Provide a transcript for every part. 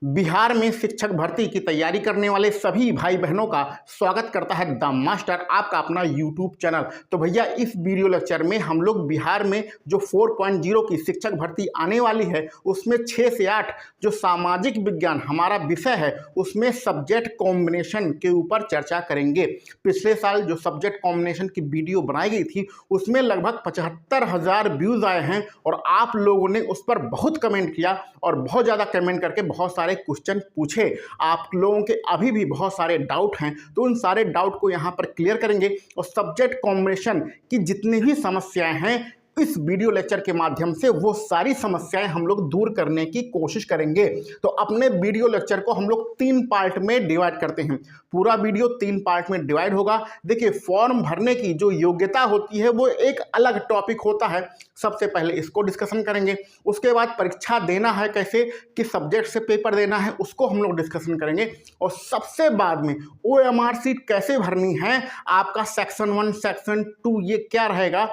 बिहार में शिक्षक भर्ती की तैयारी करने वाले सभी भाई बहनों का स्वागत करता है द मास्टर, आपका अपना यूट्यूब चैनल। तो भैया इस वीडियो लेक्चर में हम लोग बिहार में जो 4.0 की शिक्षक भर्ती आने वाली है उसमें 6 से 8 जो सामाजिक विज्ञान हमारा विषय है उसमें सब्जेक्ट कॉम्बिनेशन के ऊपर चर्चा करेंगे। पिछले साल जो सब्जेक्ट कॉम्बिनेशन की वीडियो बनाई गई थी उसमें लगभग 75,000 व्यूज़ आए हैं और आप लोगों ने उस पर बहुत कमेंट किया और बहुत ज़्यादा कमेंट करके बहुत सारे क्वेश्चन पूछे। आप लोगों के अभी भी बहुत सारे डाउट हैं तो उन सारे डाउट को यहाँ पर क्लियर करेंगे और सब्जेक्ट कॉम्बिनेशन की जितनी भी समस्याएं हैं इस वीडियो लेक्चर के माध्यम से वो सारी समस्याएं हम लोग दूर करने की कोशिश करेंगे। तो अपने वीडियो लेक्चर को हम लोग 3 पार्ट में डिवाइड करते हैं। पूरा वीडियो 3 पार्ट में डिवाइड होगा। देखिए, फॉर्म भरने की जो योग्यता होती है वो एक अलग टॉपिक होता है। सबसे पहले इसको डिस्कशन करेंगे, उसके बाद परीक्षा देना है कैसे, किस सब्जेक्ट से पेपर देना है उसको हम लोग डिस्कशन करेंगे और सबसे बाद में OMR सीट कैसे भरनी है, आपका सेक्शन 1 सेक्शन 2 ये क्या रहेगा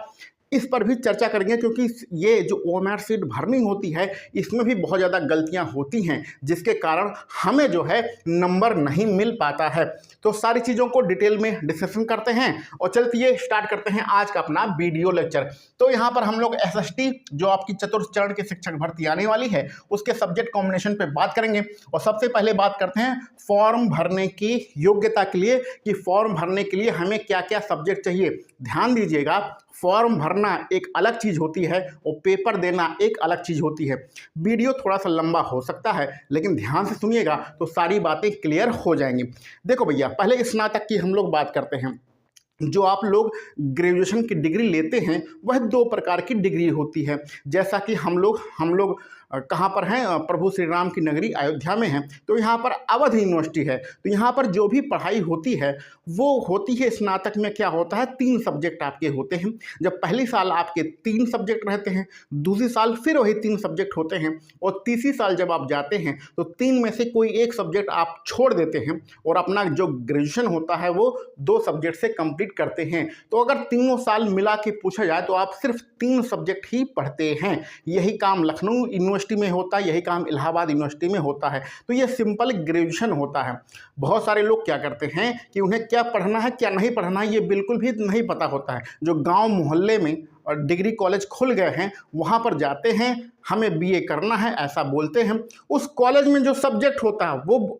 इस पर भी चर्चा करेंगे, क्योंकि ये जो OMR सीट भरनी होती है इसमें भी बहुत ज़्यादा गलतियां होती हैं जिसके कारण हमें जो है नंबर नहीं मिल पाता है। तो सारी चीज़ों को डिटेल में डिस्कशन करते हैं और चलिए स्टार्ट करते हैं आज का अपना वीडियो लेक्चर। तो यहाँ पर हम लोग SST जो आपकी चतुर्थ चरण की शिक्षक भर्ती आने वाली है उसके सब्जेक्ट कॉम्बिनेशन पे बात करेंगे और सबसे पहले बात करते हैं फॉर्म भरने की योग्यता के लिए कि फॉर्म भरने के लिए हमें क्या क्या सब्जेक्ट चाहिए। ध्यान दीजिएगा, फॉर्म भरना एक अलग चीज़ होती है और पेपर देना एक अलग चीज़ होती है। वीडियो थोड़ा सा लंबा हो सकता है लेकिन ध्यान से सुनिएगा तो सारी बातें क्लियर हो जाएंगी। देखो भैया, पहले स्नातक की हम लोग बात करते हैं। जो आप लोग ग्रेजुएशन की डिग्री लेते हैं वह 2 प्रकार की डिग्री होती है। जैसा कि हम लोग कहाँ पर हैं, प्रभु श्री राम की नगरी अयोध्या में हैं, तो यहाँ पर अवध यूनिवर्सिटी है। तो यहाँ पर जो भी पढ़ाई होती है वो होती है स्नातक में क्या होता है 3 सब्जेक्ट आपके होते हैं। जब पहली साल आपके 3 सब्जेक्ट रहते हैं, दूसरी साल फिर वही 3 सब्जेक्ट होते हैं और तीसरी साल जब आप जाते हैं तो 3 में से कोई एक सब्जेक्ट आप छोड़ देते हैं और अपना जो ग्रेजुएशन होता है वो 2 सब्जेक्ट से कंप्लीट करते हैं। तो अगर तीनों साल मिला के पूछा जाए तो आप सिर्फ 3 सब्जेक्ट ही पढ़ते हैं। यही काम लखनऊ यूनिवर्सिटी में होता है, यही काम इलाहाबाद यूनिवर्सिटी में होता है। तो ये सिंपल ग्रेजुएशन होता है। बहुत सारे लोग क्या करते हैं कि उन्हें क्या पढ़ना है क्या नहीं पढ़ना है ये बिल्कुल भी नहीं पता होता है। जो गांव मोहल्ले में और डिग्री कॉलेज खुल गए हैं वहाँ पर जाते हैं, हमें BA करना है ऐसा बोलते हैं। उस कॉलेज में जो सब्जेक्ट होता है वो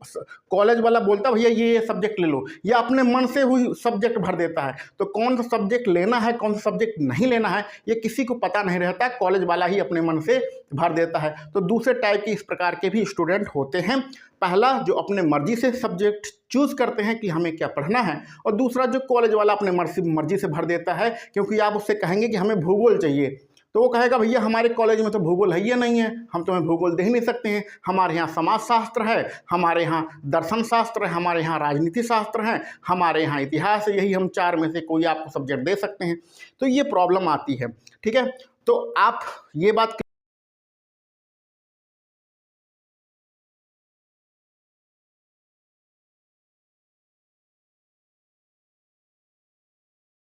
कॉलेज वाला बोलता है भैया ये सब्जेक्ट ले लो, या अपने मन से हुई सब्जेक्ट भर देता है। तो कौन सा सब्जेक्ट लेना है कौन सा सब्जेक्ट नहीं लेना है ये किसी को पता नहीं रहता, कॉलेज वाला ही अपने मन से भर देता है। तो दूसरे टाइप के इस प्रकार के भी स्टूडेंट होते हैं। पहला जो अपने मर्जी से सब्जेक्ट चूज़ करते हैं कि हमें क्या पढ़ना है, और दूसरा जो कॉलेज वाला अपने मर्जी से भर देता है। क्योंकि आप उससे कहेंगे कि हमें भूगोल चाहिए तो वो कहेगा भैया हमारे कॉलेज में तो भूगोल है ही नहीं है, हम तुम्हें भूगोल दे ही नहीं सकते हैं। हमारे यहाँ समाज शास्त्र है, हमारे यहाँ दर्शन शास्त्र है, हमारे यहाँ राजनीति शास्त्र है, हमारे यहाँ इतिहास है, यही हम 4 में से कोई आपको सब्जेक्ट दे सकते हैं। तो ये प्रॉब्लम आती है। ठीक है, तो आप ये बात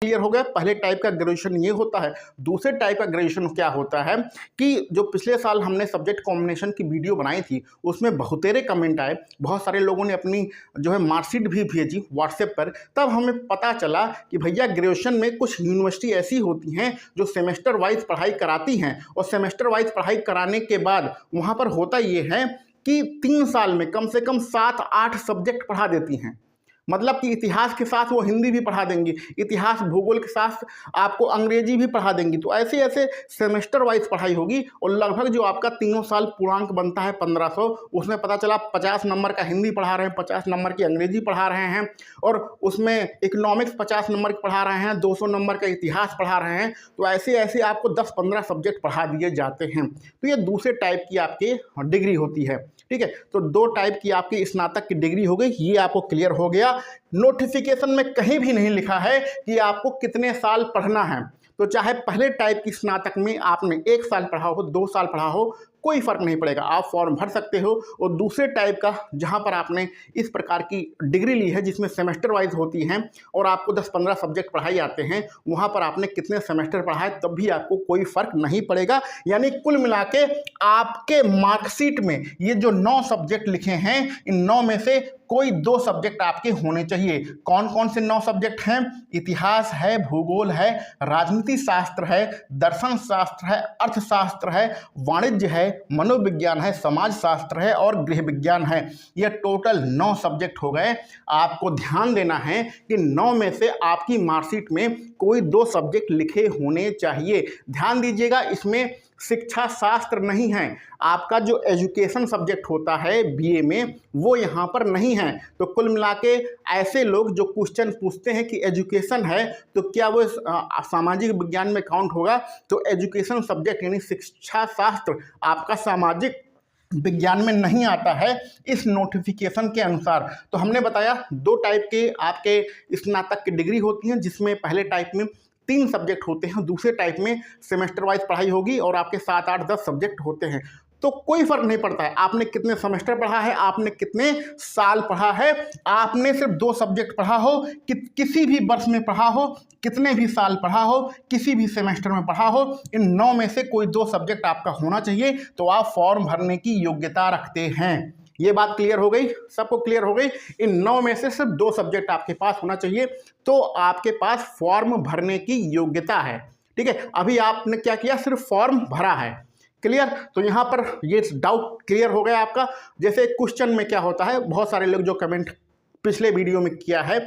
क्लियर हो गया। पहले टाइप का ग्रेजुएशन ये होता है। दूसरे टाइप का ग्रेजुएशन क्या होता है कि जो पिछले साल हमने सब्जेक्ट कॉम्बिनेशन की वीडियो बनाई थी उसमें बहुतेरे कमेंट आए, बहुत सारे लोगों ने अपनी जो है मार्कशीट भी भेजी व्हाट्सएप पर। तब हमें पता चला कि भैया ग्रेजुएशन में कुछ यूनिवर्सिटी ऐसी होती हैं जो सेमेस्टर वाइज पढ़ाई कराती हैं और सेमेस्टर वाइज पढ़ाई कराने के बाद वहाँ पर होता ये है कि 3 साल में कम से कम 7-8 सब्जेक्ट पढ़ा देती हैं। मतलब कि इतिहास के साथ वो हिंदी भी पढ़ा देंगी, इतिहास भूगोल के साथ आपको अंग्रेजी भी पढ़ा देंगी। तो ऐसे ऐसे सेमेस्टर वाइज पढ़ाई होगी और लगभग जो आपका तीनों साल पूर्णांक बनता है 1500, उसमें पता चला 50 नंबर का हिंदी पढ़ा रहे हैं, 50 नंबर की अंग्रेजी पढ़ा रहे हैं और उसमें इकोनॉमिक्स 50 नंबर की पढ़ा रहे हैं, 200 नंबर का इतिहास पढ़ा रहे हैं। तो ऐसे ऐसे आपको 10-15 सब्जेक्ट पढ़ा दिए जाते हैं। तो ये दूसरे टाइप की आपकी डिग्री होती है। ठीक है, तो 2 टाइप की आपकी स्नातक की डिग्री हो गई, ये आपको क्लियर हो गया। नोटिफिकेशन में कहीं भी नहीं लिखा है कि आपको कितने साल पढ़ना है। तो चाहे पहले टाइप की स्नातक में आपने 1 साल पढ़ा हो, 2 साल पढ़ा हो, कोई फ़र्क नहीं पड़ेगा, आप फॉर्म भर सकते हो। और दूसरे टाइप का जहाँ पर आपने इस प्रकार की डिग्री ली है जिसमें सेमेस्टर वाइज होती हैं और आपको 10-15 सब्जेक्ट पढ़ाए जाते हैं, वहाँ पर आपने कितने सेमेस्टर पढ़ा है तब भी आपको कोई फ़र्क नहीं पड़ेगा। यानी कुल मिला के आपके मार्कशीट में ये जो 9 सब्जेक्ट लिखे हैं, इन 9 में से कोई 2 सब्जेक्ट आपके होने चाहिए। कौन कौन से 9 सब्जेक्ट हैं? इतिहास है, भूगोल है, राजनीति शास्त्र है, दर्शन शास्त्र है, अर्थशास्त्र है, वाणिज्य है, मनोविज्ञान है, समाज शास्त्र है और गृह विज्ञान है। ये टोटल 9 सब्जेक्ट हो गए। आपको ध्यान देना है कि 9 में से आपकी मार्कशीट में कोई 2 सब्जेक्ट लिखे होने चाहिए। ध्यान दीजिएगा, इसमें शिक्षा शास्त्र नहीं है, आपका जो एजुकेशन सब्जेक्ट होता है बीए में वो यहाँ पर नहीं है। तो कुल मिला के ऐसे लोग जो क्वेश्चन पूछते हैं कि एजुकेशन है तो क्या वो सामाजिक विज्ञान में काउंट होगा, तो एजुकेशन सब्जेक्ट यानी शिक्षा शास्त्र आपका सामाजिक विज्ञान में नहीं आता है इस नोटिफिकेशन के अनुसार। तो हमने बताया 2 टाइप के आपके स्नातक की डिग्री होती हैं, जिसमें पहले टाइप में 3 सब्जेक्ट होते हैं, दूसरे टाइप में सेमेस्टर वाइज पढ़ाई होगी और आपके 7, 8, 10 सब्जेक्ट होते हैं। तो कोई फर्क नहीं पड़ता है आपने कितने सेमेस्टर पढ़ा है, आपने कितने साल पढ़ा है, आपने सिर्फ 2 सब्जेक्ट पढ़ा हो, किसी भी वर्ष में पढ़ा हो, कितने भी साल पढ़ा हो, किसी भी सेमेस्टर में पढ़ा हो, इन 9 में से कोई 2 सब्जेक्ट आपका होना चाहिए, तो आप फॉर्म भरने की योग्यता रखते हैं। ये बात क्लियर हो गई, सबको क्लियर हो गई। इन 9 में से सिर्फ 2 सब्जेक्ट आपके पास होना चाहिए, तो आपके पास फॉर्म भरने की योग्यता है। ठीक है, अभी आपने क्या किया, सिर्फ फॉर्म भरा है। क्लियर? तो यहाँ पर ये डाउट क्लियर हो गया आपका। जैसे क्वेश्चन में क्या होता है, बहुत सारे लोग जो कमेंट पिछले वीडियो में किया है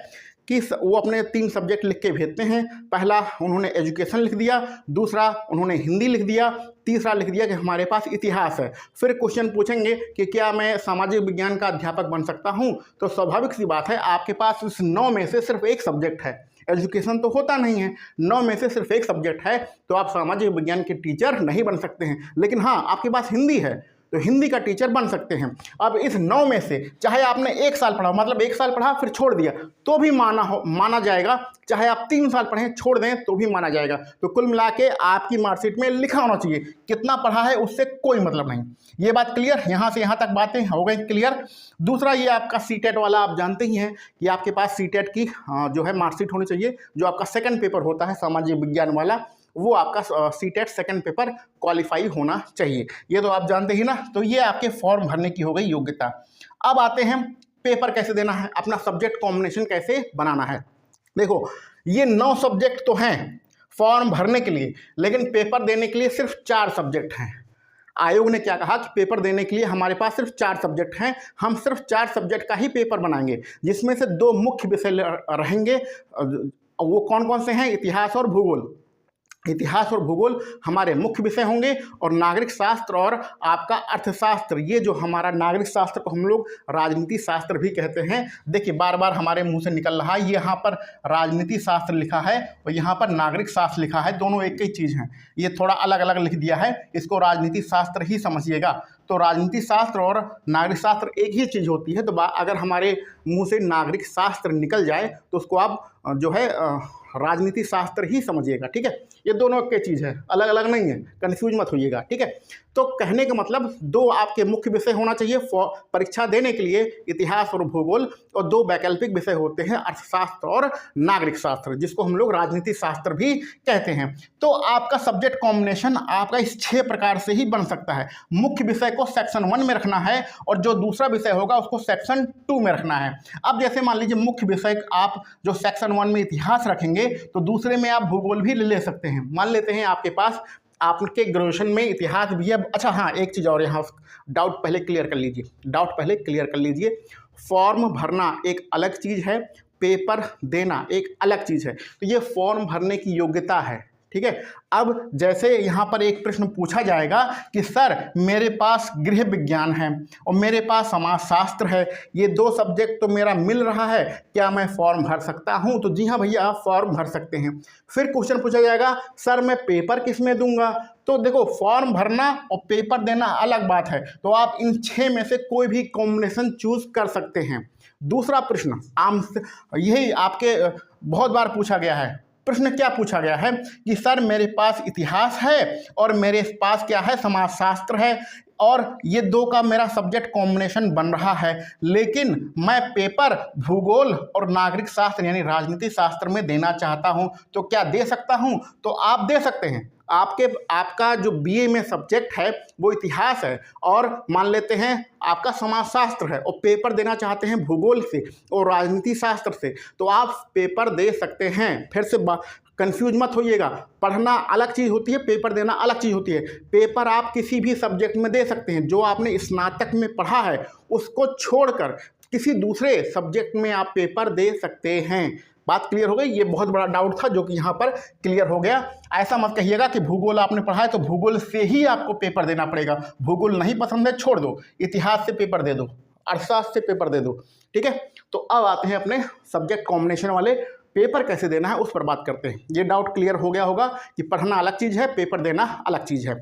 कि वो अपने 3 सब्जेक्ट लिख के भेजते हैं। पहला उन्होंने एजुकेशन लिख दिया, दूसरा उन्होंने हिंदी लिख दिया, तीसरा लिख दिया कि हमारे पास इतिहास है। फिर क्वेश्चन पूछेंगे कि क्या मैं सामाजिक विज्ञान का अध्यापक बन सकता हूं? तो स्वाभाविक सी बात है, आपके पास इस 9 में से सिर्फ 1 सब्जेक्ट है, एजुकेशन तो होता नहीं है, 9 में से सिर्फ 1 सब्जेक्ट है, तो आप सामाजिक विज्ञान के टीचर नहीं बन सकते हैं। लेकिन हाँ, आपके पास हिंदी है तो हिंदी का टीचर बन सकते हैं। अब इस 9 में से चाहे आपने 1 साल पढ़ा, मतलब 1 साल पढ़ा फिर छोड़ दिया तो भी माना जाएगा, चाहे आप 3 साल पढ़ें छोड़ दें तो भी माना जाएगा। तो कुल मिला के आपकी मार्कशीट में लिखा होना चाहिए, कितना पढ़ा है उससे कोई मतलब नहीं। ये बात क्लियर? यहाँ से यहाँ तक बातें हो गई क्लियर। दूसरा, ये आपका सीटेट वाला आप जानते ही हैं कि आपके पास सीटेट की जो है मार्कशीट होनी चाहिए। जो आपका सेकंड पेपर होता है सामाजिक विज्ञान वाला, वो आपका सीटेट सेकंड पेपर क्वालिफाई होना चाहिए। ये तो आप जानते ही ना। तो ये आपके फॉर्म भरने की हो गई योग्यता। अब आते हैं पेपर कैसे देना है, अपना सब्जेक्ट कॉम्बिनेशन कैसे बनाना है। देखो, ये 9 सब्जेक्ट तो हैं फॉर्म भरने के लिए, लेकिन पेपर देने के लिए सिर्फ 4 सब्जेक्ट हैं। आयोग ने क्या कहा कि पेपर देने के लिए हमारे पास सिर्फ 4 सब्जेक्ट हैं, हम सिर्फ 4 सब्जेक्ट का ही पेपर बनाएंगे, जिसमें से 2 मुख्य विषय रहेंगे। वो कौन कौन से हैं? इतिहास और भूगोल। इतिहास और भूगोल हमारे मुख्य विषय होंगे, और नागरिक शास्त्र और आपका अर्थशास्त्र, ये जो हमारा नागरिक शास्त्र को हम लोग राजनीति शास्त्र भी कहते हैं। देखिए, बार बार हमारे मुंह से निकल रहा है, ये यहाँ पर राजनीति शास्त्र लिखा है और यहाँ पर नागरिक शास्त्र लिखा है, दोनों एक ही चीज़ हैं। ये थोड़ा अलग अलग लिख दिया है, इसको राजनीति शास्त्र ही समझिएगा। तो राजनीति शास्त्र और नागरिक शास्त्र एक ही चीज़ होती है। तो अगर हमारे मुंह से नागरिक शास्त्र निकल जाए तो उसको आप जो है राजनीति शास्त्र ही समझिएगा। ठीक है, ये दोनों एक चीज़ है, अलग अलग नहीं है, कंफ्यूज मत होइएगा। ठीक है, तो कहने का मतलब 2 आपके मुख्य विषय होना चाहिए परीक्षा देने के लिए, इतिहास और भूगोल, और 2 वैकल्पिक विषय होते हैं अर्थशास्त्र और नागरिक शास्त्र, जिसको हम लोग राजनीति शास्त्र भी कहते हैं। तो आपका सब्जेक्ट कॉम्बिनेशन आपका इस 6 प्रकार से ही बन सकता है। मुख्य विषय को सेक्शन 1 में रखना है और जो दूसरा विषय होगा उसको सेक्शन 2 में रखना है। अब जैसे मान लीजिए मुख्य विषय आप जो सेक्शन 1 में इतिहास रखेंगे तो दूसरे में आप भूगोल भी ले सकते हैं। मान लेते हैं आपके पास आपके ग्रेजुएशन में इतिहास भी है। अच्छा हाँ, एक चीज़ और यहाँ डाउट पहले क्लियर कर लीजिए। फॉर्म भरना एक अलग चीज़ है, पेपर देना एक अलग चीज़ है। तो ये फॉर्म भरने की योग्यता है। ठीक है, अब जैसे यहाँ पर एक प्रश्न पूछा जाएगा कि सर मेरे पास गृह विज्ञान है और मेरे पास समाजशास्त्र है, ये 2 सब्जेक्ट तो मेरा मिल रहा है, क्या मैं फॉर्म भर सकता हूँ? तो जी हाँ भैया, आप फॉर्म भर सकते हैं। फिर क्वेश्चन पूछा जाएगा सर मैं पेपर किस में दूंगा? तो देखो, फॉर्म भरना और पेपर देना अलग बात है, तो आप इन 6 में से कोई भी कॉम्बिनेशन चूज कर सकते हैं। दूसरा प्रश्न यही आपके बहुत बार पूछा गया है। प्रश्न क्या पूछा गया है कि सर मेरे पास इतिहास है और मेरे पास क्या है, समाजशास्त्र है, और ये दो का मेरा सब्जेक्ट कॉम्बिनेशन बन रहा है, लेकिन मैं पेपर भूगोल और नागरिक शास्त्र यानी राजनीति शास्त्र में देना चाहता हूं, तो क्या दे सकता हूं? तो आप दे सकते हैं। आपका जो बीए में सब्जेक्ट है वो इतिहास है, और मान लेते हैं आपका समाजशास्त्र है, और पेपर देना चाहते हैं भूगोल से और राजनीति शास्त्र से, तो आप पेपर दे सकते हैं। फिर से कंफ्यूज मत होइएगा, पढ़ना अलग चीज़ होती है, पेपर देना अलग चीज़ होती है। पेपर आप किसी भी सब्जेक्ट में दे सकते हैं, जो आपने स्नातक में पढ़ा है उसको छोड़कर किसी दूसरे सब्जेक्ट में आप पेपर दे सकते हैं। बात क्लियर हो गई? ये बहुत बड़ा डाउट था जो कि यहाँ पर क्लियर हो गया। ऐसा मत कहिएगा कि भूगोल आपने पढ़ा है तो भूगोल से ही आपको पेपर देना पड़ेगा। भूगोल नहीं पसंद है, छोड़ दो, इतिहास से पेपर दे दो, अर्थशास्त्र से पेपर दे दो। ठीक है, तो अब आते हैं अपने सब्जेक्ट कॉम्बिनेशन वाले पेपर कैसे देना है उस पर बात करते हैं। ये डाउट क्लियर हो गया होगा कि पढ़ना अलग चीज़ है, पेपर देना अलग चीज़ है।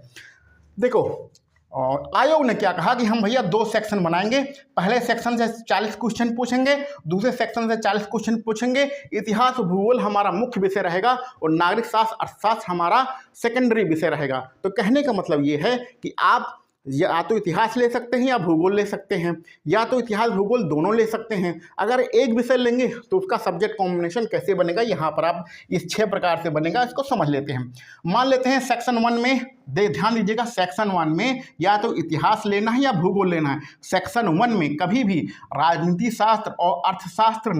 देखो, और आयोग ने क्या कहा कि हम भैया 2 सेक्शन बनाएंगे। पहले सेक्शन से 40 क्वेश्चन पूछेंगे, दूसरे सेक्शन से 40 क्वेश्चन पूछेंगे। इतिहास और भूगोल हमारा मुख्य विषय रहेगा और नागरिक शास्त्र अर्थशास्त्र हमारा सेकेंडरी विषय रहेगा। तो कहने का मतलब ये है कि आप या तो इतिहास ले सकते हैं या भूगोल ले सकते हैं, या तो इतिहास भूगोल दोनों ले सकते हैं। अगर एक विषय लेंगे तो उसका सब्जेक्ट कॉम्बिनेशन कैसे बनेगा, यहाँ पर आप इस 6 प्रकार से बनेगा, इसको समझ लेते हैं। मान लेते हैं सेक्शन 1 में, ध्यान दीजिएगा, सेक्शन 1 में या तो इतिहास लेना है या भूगोल लेना है। सेक्शन 1 में कभी भी राजनीति शास्त्र और अर्थशास्त्र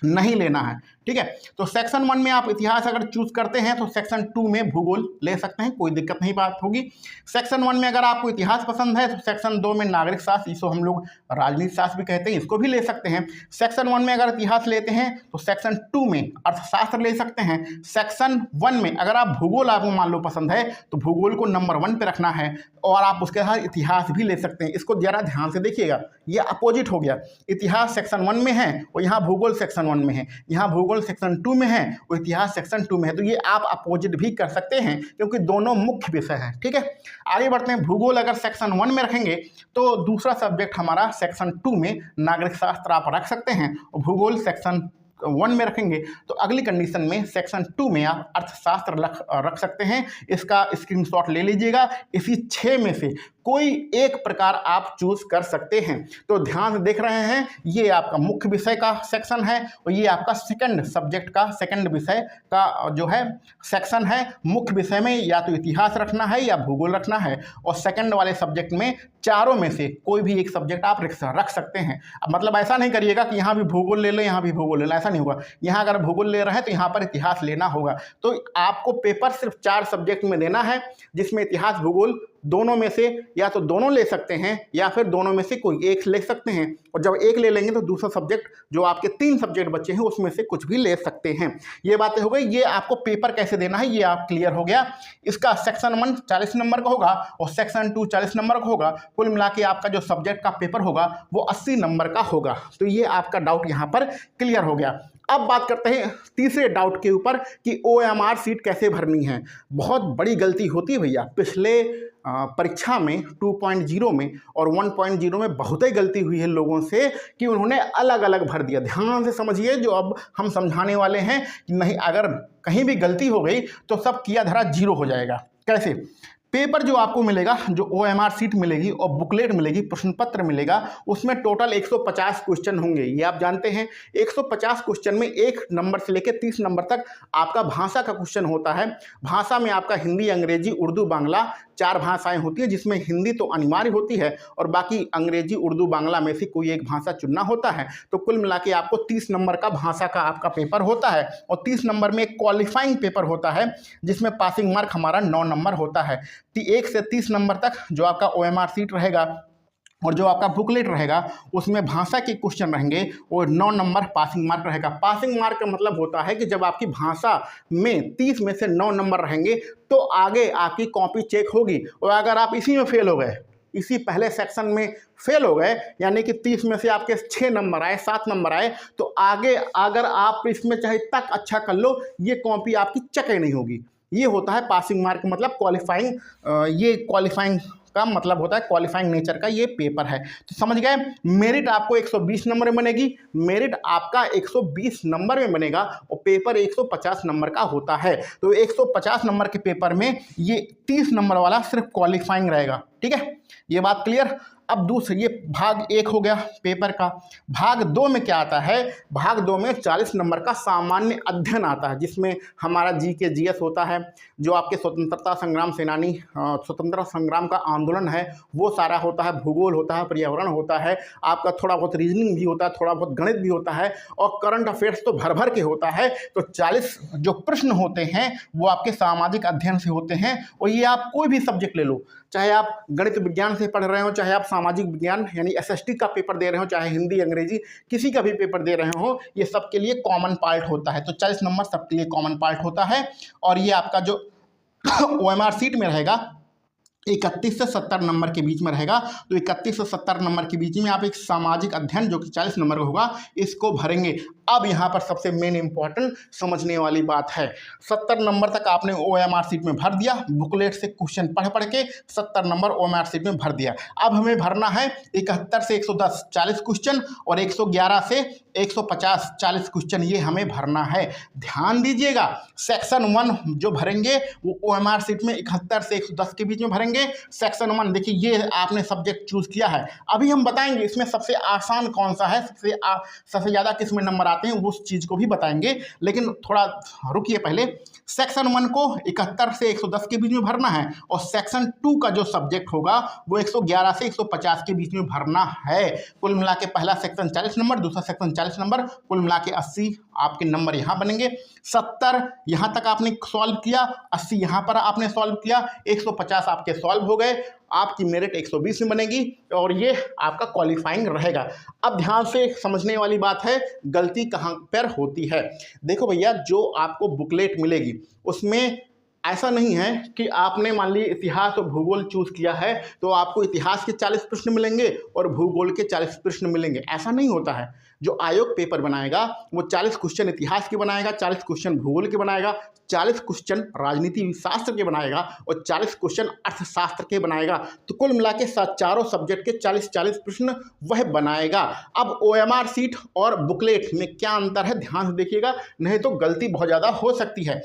नहीं लेना है। ठीक है, तो सेक्शन 1 में आप इतिहास अगर चूज करते हैं तो सेक्शन 2 में भूगोल ले सकते हैं, कोई दिक्कत नहीं बात होगी। सेक्शन 1 में अगर आपको इतिहास पसंद है तो सेक्शन 2 में नागरिक शास्त्र, इसको हम लोग राजनीति शास्त्र भी कहते हैं, इसको भी ले सकते हैं। सेक्शन 1 में अगर इतिहास लेते हैं तो सेक्शन 2 में अर्थशास्त्र ले सकते हैं। सेक्शन 1 में अगर आप भूगोल आपको मान लो पसंद है तो भूगोल को नंबर 1 पे रखना है, और आप उसके साथ इतिहास भी ले सकते हैं। इसको जरा ध्यान से देखिएगा, ये अपोजिट हो गया। इतिहास सेक्शन 1 में है और यहाँ भूगोल सेक्शन 1 में है, यहाँ भूगोल सेक्शन 2 में है और इतिहास सेक्शन 2 में है। तो ये आप अपोजिट भी कर सकते हैं क्योंकि दोनों मुख्य विषय हैं। ठीक है, आगे बढ़ते हैं। भूगोल अगर सेक्शन 1 में रखेंगे तो दूसरा सब्जेक्ट हमारा सेक्शन 2 में नागरिक शास्त्र आप रख सकते हैं, और भूगोल सेक्शन 1 में रखेंगे तो अगली कंडीशन में सेक्शन 2 में आप अर्थशास्त्र रख सकते हैं। इसका स्क्रीनशॉट ले लीजिएगा। इसी 6 में से कोई एक प्रकार आप चूज कर सकते हैं। तो ध्यान से देख रहे हैं, ये आपका मुख्य विषय का सेक्शन है और ये आपका सेकंड सब्जेक्ट का, सेकंड विषय का जो है सेक्शन है। मुख्य विषय में या तो इतिहास रखना है या भूगोल रखना है, और सेकंड वाले सब्जेक्ट में चारों में से कोई भी एक सब्जेक्ट आप रख सकते हैं। अब मतलब ऐसा नहीं करिएगा कि यहाँ भी भूगोल ले लो यहाँ भी भूगोल ले लो, ऐसा नहीं होगा। यहाँ अगर भूगोल ले रहे हैं तो यहाँ पर इतिहास लेना होगा। तो आपको पेपर सिर्फ 4 सब्जेक्ट में देना है, जिसमें इतिहास भूगोल दोनों में से या तो दोनों ले सकते हैं या फिर दोनों में से कोई एक ले सकते हैं। और जब एक ले लेंगे तो दूसरा सब्जेक्ट, जो आपके 3 सब्जेक्ट बचे हैं, उसमें से कुछ भी ले सकते हैं। ये बातें हो गई। ये आपको पेपर कैसे देना है ये आप क्लियर हो गया। इसका सेक्शन 1 40 नंबर का होगा और सेक्शन 2 40 नंबर का होगा। कुल मिला के आपका जो सब्जेक्ट का पेपर होगा वो 80 नंबर का होगा। तो ये आपका डाउट यहाँ पर क्लियर हो गया। अब बात करते हैं तीसरे डाउट के ऊपर कि OMR सीट कैसे भरनी है। बहुत बड़ी गलती होती है भैया, पिछले परीक्षा में 2.0 में और 1.0 में बहुत ही गलती हुई है लोगों से कि उन्होंने अलग अलग भर दिया। ध्यान से समझिए जो अब हम समझाने वाले हैं कि नहीं, अगर कहीं भी गलती हो गई तो सब किया धरा 0 हो जाएगा। कैसे? पेपर जो आपको मिलेगा, जो OMR सीट मिलेगी और बुकलेट मिलेगी, प्रश्न पत्र मिलेगा, उसमें टोटल 150 क्वेश्चन होंगे। ये आप जानते हैं। 150 क्वेश्चन में 1 नंबर से लेकर 30 नंबर तक आपका भाषा का क्वेश्चन होता है। भाषा में आपका हिंदी, अंग्रेजी, उर्दू, बांग्ला 4 भाषाएं होती है, जिसमें हिंदी तो अनिवार्य होती है और बाकी अंग्रेजी, उर्दू, बांग्ला में से कोई एक भाषा चुनना होता है। तो कुल मिला के आपको 30 नंबर का भाषा का आपका पेपर होता है, और 30 नंबर में एक क्वालिफाइंग पेपर होता है जिसमें पासिंग मार्क हमारा 9 नंबर होता है। 1 से 30 नंबर तक जो आपका OMR सीट रहेगा और जो आपका बुकलेट रहेगा उसमें भाषा के क्वेश्चन रहेंगे और 9 नंबर पासिंग मार्क रहेगा। पासिंग मार्क का मतलब होता है कि जब आपकी भाषा में 30 में से 9 नंबर रहेंगे तो आगे आपकी कॉपी चेक होगी, और अगर आप इसी में फेल हो गए, इसी पहले सेक्शन में फेल हो गए, यानी कि 30 में से आपके 6 नंबर आए, 7 नंबर आए, तो आगे अगर आप इसमें चाहे तक अच्छा कर लो, ये कॉपी आपकी चेक ही नहीं होगी। ये होता है पासिंग मार्क, मतलब क्वालिफाइंग। ये क्वालिफाइंग का मतलब होता है क्वालिफाइंग नेचर का ये पेपर है। तो समझ गए, मेरिट आपको 120 नंबर में बनेगी, मेरिट आपका 120 नंबर में बनेगा और पेपर 150 नंबर का होता है। तो 150 नंबर के पेपर में ये 30 नंबर वाला सिर्फ क्वालिफाइंग रहेगा। ठीक है, ये बात क्लियर। अब दूसरा, ये भाग 1 हो गया पेपर का। भाग 2 में क्या आता है? भाग 2 में 40 नंबर का सामान्य अध्ययन आता है, जिसमें हमारा जीके जीएस होता है, जो आपके स्वतंत्रता संग्राम सेनानी, स्वतंत्रता संग्राम का आंदोलन है वो सारा होता है, भूगोल होता है, पर्यावरण होता है, आपका थोड़ा बहुत रीजनिंग भी होता है, थोड़ा बहुत गणित भी होता है और करंट अफेयर्स तो भर भर के होता है। तो 40 जो प्रश्न होते हैं वो आपके सामाजिक अध्ययन से होते हैं। और ये आप कोई भी सब्जेक्ट ले लो, चाहे आप गणित विज्ञान से पढ़ रहे हो, चाहे आप सामाजिक विज्ञान यानी एसएसटी का पेपर दे रहे हो, चाहे हिंदी अंग्रेजी किसी का भी पेपर दे रहे हो, ये सबके लिए कॉमन पार्ट होता है। तो 40 नंबर सबके लिए कॉमन पार्ट होता है। और ये आपका जो ओएमआर सीट में रहेगा 31 से 70 नंबर के बीच में रहेगा। तो 31 से 70 नंबर के बीच में आप एक सामाजिक अध्ययन जो कि 40 नंबर का होगा इसको भरेंगे। अब यहाँ पर सबसे मेन इंपॉर्टेंट समझने वाली बात है, 70 नंबर तक आपने ओएमआर सीट में भर दिया, बुकलेट से क्वेश्चन पढ़ पढ़ के 70 नंबर ओएमआर सीट में भर दिया। अब हमें भरना है 71 से 110 40 क्वेश्चन और 111 से 150 40 क्वेश्चन, ये हमें भरना है। ध्यान दीजिएगा, सेक्शन 1 जो भरेंगे वो ओएमआर सीट में 71 से 110 के बीच में भरेंगे। सेक्शन 1 देखिए, ये आपने सब्जेक्ट चूज किया है। अभी हम बताएंगे इसमें सबसे आसान कौन सा है, सबसे ज़्यादा किस में नंबर आते हैं, उस चीज़ को भी बताएंगे, लेकिन थोड़ा रुकिए पहले। सेक्शन 1 को 71 से 110 के बीच में भरना है और सेक्शन 2 का जो सब्जेक्ट होगा वो 111 से 150 के बीच में भरना है। कुल मिला के पहला सेक्शन 40 नंबर, दूसरा सेक्शन 40 नंबर, कुल मिला के 80 आपके नंबर यहाँ बनेंगे। 70 यहाँ तक आपने सॉल्व किया, 80 यहाँ पर आपने सॉल्व किया, 150 आपके सॉल्व हो गए, आपकी मेरिट 120 में बनेगी और ये आपका क्वालिफाइंग रहेगा। अब ध्यान से समझने वाली बात है, गलती कहाँ पर होती है। देखो भैया, जो आपको बुकलेट मिलेगी उसमें ऐसा नहीं है कि आपने मान ली इतिहास और भूगोल चूज किया है तो आपको इतिहास के 40 प्रश्न मिलेंगे और भूगोल के 40 प्रश्न मिलेंगे, ऐसा नहीं होता है। जो आयोग पेपर बनाएगा वो 40 क्वेश्चन इतिहास के बनाएगा, 40 क्वेश्चन भूगोल के बनाएगा, 40 क्वेश्चन राजनीति शास्त्र के बनाएगा और 40 क्वेश्चन अर्थशास्त्र के बनाएगा। तो कुल मिला के चारों सब्जेक्ट के 40-40 प्रश्न वह बनाएगा। अब ओएमआर सीट और बुकलेट में क्या अंतर है, ध्यान से देखिएगा, नहीं तो गलती बहुत ज़्यादा हो सकती है।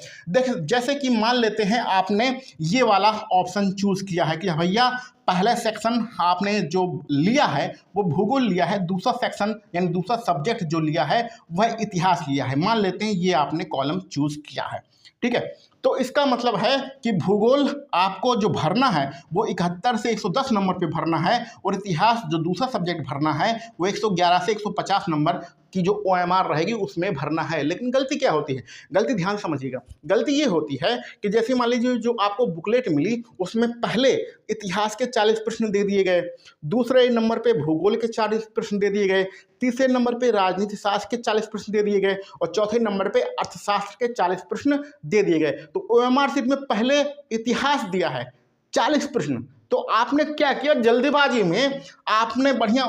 जैसे कि मान लेते हैं आपने ये वाला ऑप्शन चूज किया है कि भैया पहला सेक्शन आपने जो लिया है वो भूगोल लिया है, दूसरा सेक्शन यानी दूसरा सब्जेक्ट जो लिया है वह इतिहास लिया है। मान लेते हैं ये आपने कॉलम चूज किया है, ठीक है। तो इसका मतलब है कि भूगोल आपको जो भरना है वो 71 से 110 नंबर पे भरना है और इतिहास जो दूसरा सब्जेक्ट भरना है वो 111 से 150 नंबर की जो ओएमआर रहेगी उसमें भरना है। लेकिन गलती क्या होती है, गलती ध्यान समझिएगा, गलती ये होती है कि जैसे मान लीजिए जो आपको बुकलेट मिली उसमें पहले इतिहास के 40 प्रश्न दे दिए गए, दूसरे नंबर पे भूगोल के 40 प्रश्न दे दिए गए, तीसरे नंबर पे राजनीति शास्त्र के 40 प्रश्न दे दिए गए और चौथे नंबर पे अर्थशास्त्र के 40 प्रश्न दे दिए गए। तो ओएमआर सीट में पहले इतिहास दिया है 40 प्रश्न, तो आपने क्या किया, जल्दीबाजी में आपने बढ़िया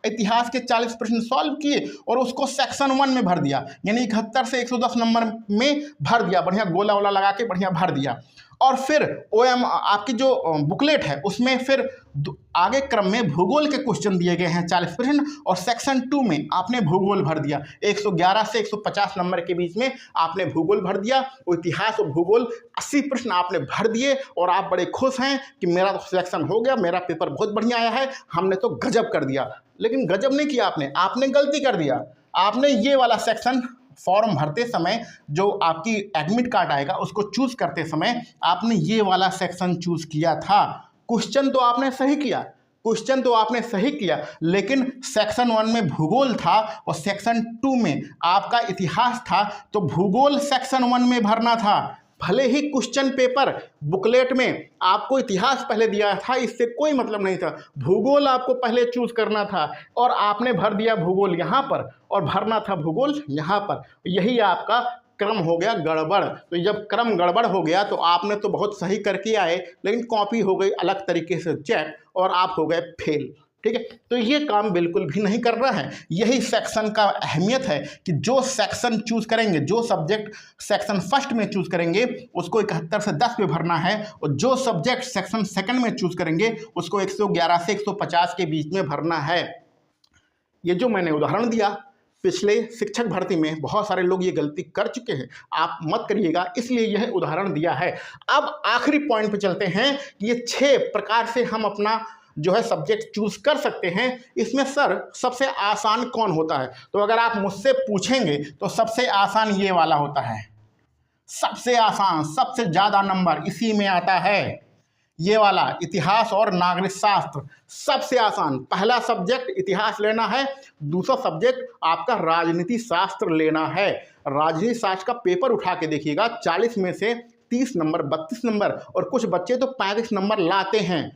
इतिहास के 40 प्रश्न सॉल्व किए और उसको सेक्शन 1 में भर दिया, यानी 71 से 110 नंबर में भर दिया, बढ़िया गोला वोला लगा के बढ़िया भर दिया। और फिर ओएम आपकी जो बुकलेट है उसमें फिर आगे क्रम में भूगोल के क्वेश्चन दिए गए हैं 40 प्रश्न और सेक्शन 2 में आपने भूगोल भर दिया, 111 से 150 नंबर के बीच में आपने भूगोल भर दिया। इतिहास और भूगोल 80 प्रश्न आपने भर दिए और आप बड़े खुश हैं कि मेरा तो सिलेक्शन हो गया, मेरा पेपर बहुत बढ़िया आया है, हमने तो गजब कर दिया। लेकिन गजब नहीं किया आपने गलती कर दिया। आपने ये वाला सेक्शन फॉर्म भरते समय जो आपकी एडमिट कार्ड आएगा उसको चूज करते समय आपने ये वाला सेक्शन चूज किया था। क्वेश्चन तो आपने सही किया, लेकिन सेक्शन 1 में भूगोल था और सेक्शन 2 में आपका इतिहास था, तो भूगोल सेक्शन 1 में भरना था। भले ही क्वेश्चन पेपर बुकलेट में आपको इतिहास पहले दिया था, इससे कोई मतलब नहीं था, भूगोल आपको पहले चूज करना था और आपने भर दिया भूगोल यहाँ पर और भरना था भूगोल यहाँ पर। यही आपका क्रम हो गया गड़बड़। तो जब क्रम गड़बड़ हो गया तो आपने तो बहुत सही करके आए, लेकिन कॉपी हो गई अलग तरीके से चेक और आप हो गए फेल। ठीक है। तो ये काम बिल्कुल भी नहीं कर रहा है। यही सेक्शन का अहमियत है कि जो सेक्शन चूज करेंगे, जो सब्जेक्ट सेक्शन फर्स्ट में चूज करेंगे उसको 71 से 10 पे भरना है, और जो सब्जेक्ट सेक्शन सेकंड में चूज करेंगे उसको 111 से 150 के बीच में भरना है। ये जो मैंने उदाहरण दिया, पिछले शिक्षक भर्ती में बहुत सारे लोग ये गलती कर चुके हैं, आप मत करिएगा, इसलिए यह उदाहरण दिया है। अब आखिरी पॉइंट पे चलते हैं कि ये 6 प्रकार से हम अपना जो है सब्जेक्ट चूज कर सकते हैं। इसमें सर सबसे आसान कौन होता है? तो अगर आप मुझसे पूछेंगे तो सबसे आसान ये वाला होता है। सबसे आसान, सबसे ज़्यादा नंबर इसी में आता है, ये वाला इतिहास और नागरिक शास्त्र। सबसे आसान, पहला सब्जेक्ट इतिहास लेना है, दूसरा सब्जेक्ट आपका राजनीति शास्त्र लेना है। राजनीति शास्त्र का पेपर उठा के देखिएगा, 40 में से 30 नंबर, 32 नंबर, और कुछ बच्चे तो 35 नंबर लाते हैं।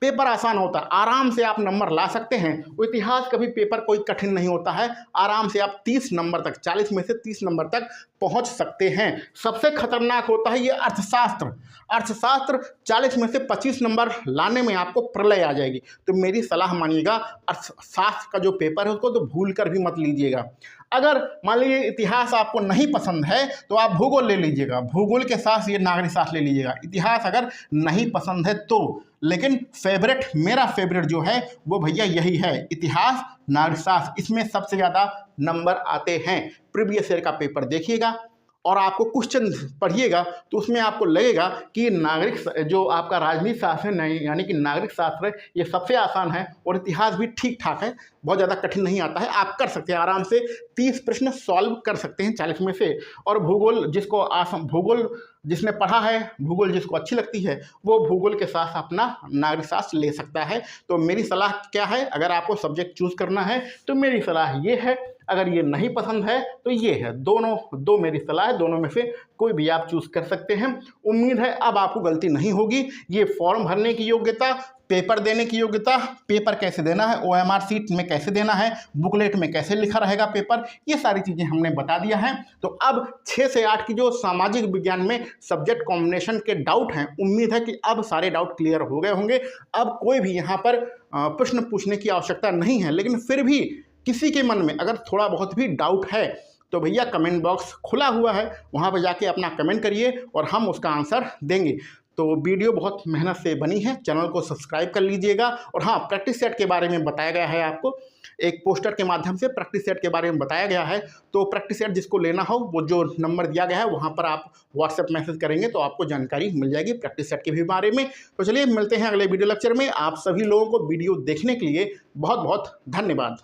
पेपर आसान होता है, आराम से आप नंबर ला सकते हैं। इतिहास का भी पेपर कोई कठिन नहीं होता है, आराम से आप 30 नंबर तक, 40 में से 30 नंबर तक पहुंच सकते हैं। सबसे खतरनाक होता है ये अर्थशास्त्र। अर्थशास्त्र 40 में से 25 नंबर लाने में आपको प्रलय आ जाएगी। तो मेरी सलाह मानिएगा, अर्थशास्त्र का जो पेपर है उसको तो भूल कर भी मत लीजिएगा। अगर मान लीजिए इतिहास आपको नहीं पसंद है तो आप भूगोल ले लीजिएगा, भूगोल के साथ ये नागरिक शास्त्र ले लीजिएगा। इतिहास अगर नहीं पसंद है तो, लेकिन फेवरेट, मेरा फेवरेट जो है वो भैया यही है, इतिहास नागरिक शास्त्र। इसमें सबसे ज़्यादा नंबर आते हैं। प्रीवियस ईयर का पेपर देखिएगा और आपको क्वेश्चन पढ़िएगा तो उसमें आपको लगेगा कि नागरिक जो आपका राजनीति शास्त्र है, यानी कि नागरिक शास्त्र है, ये सबसे आसान है, और इतिहास भी ठीक ठाक है, बहुत ज़्यादा कठिन नहीं आता है, आप कर सकते हैं आराम से। 30 प्रश्न सॉल्व कर सकते हैं 40 में से। और भूगोल जिसको भूगोल जिसने पढ़ा है, भूगोल जिसको अच्छी लगती है, वो भूगोल के साथ अपना नागरिक शास्त्र ले सकता है। तो मेरी सलाह क्या है, अगर आपको सब्जेक्ट चूज करना है तो मेरी सलाह ये है, अगर ये नहीं पसंद है तो ये है, दो मेरी सलाह है, दोनों में से कोई भी आप चूज कर सकते हैं। उम्मीद है अब आपको गलती नहीं होगी। ये फॉर्म भरने की योग्यता, पेपर देने की योग्यता, पेपर कैसे देना है, OMR शीट में कैसे देना है, बुकलेट में कैसे लिखा रहेगा पेपर, ये सारी चीज़ें हमने बता दिया है। तो अब 6 से 8 की जो सामाजिक विज्ञान में सब्जेक्ट कॉम्बिनेशन के डाउट हैं, उम्मीद है कि अब सारे डाउट क्लियर हो गए होंगे। अब कोई भी यहाँ पर प्रश्न पूछने की आवश्यकता नहीं है, लेकिन फिर भी किसी के मन में अगर थोड़ा बहुत भी डाउट है तो भैया कमेंट बॉक्स खुला हुआ है, वहाँ पर जाके अपना कमेंट करिए और हम उसका आंसर देंगे। तो वीडियो बहुत मेहनत से बनी है, चैनल को सब्सक्राइब कर लीजिएगा। और हाँ, प्रैक्टिस सेट के बारे में बताया गया है, आपको एक पोस्टर के माध्यम से प्रैक्टिस सेट के बारे में बताया गया है। तो प्रैक्टिस सेट जिसको लेना हो, वो जो नंबर दिया गया है वहाँ पर आप व्हाट्सएप मैसेज करेंगे तो आपको जानकारी मिल जाएगी प्रैक्टिस सेट के भी बारे में। तो चलिए मिलते हैं अगले वीडियो लेक्चर में। आप सभी लोगों को वीडियो देखने के लिए बहुत बहुत धन्यवाद।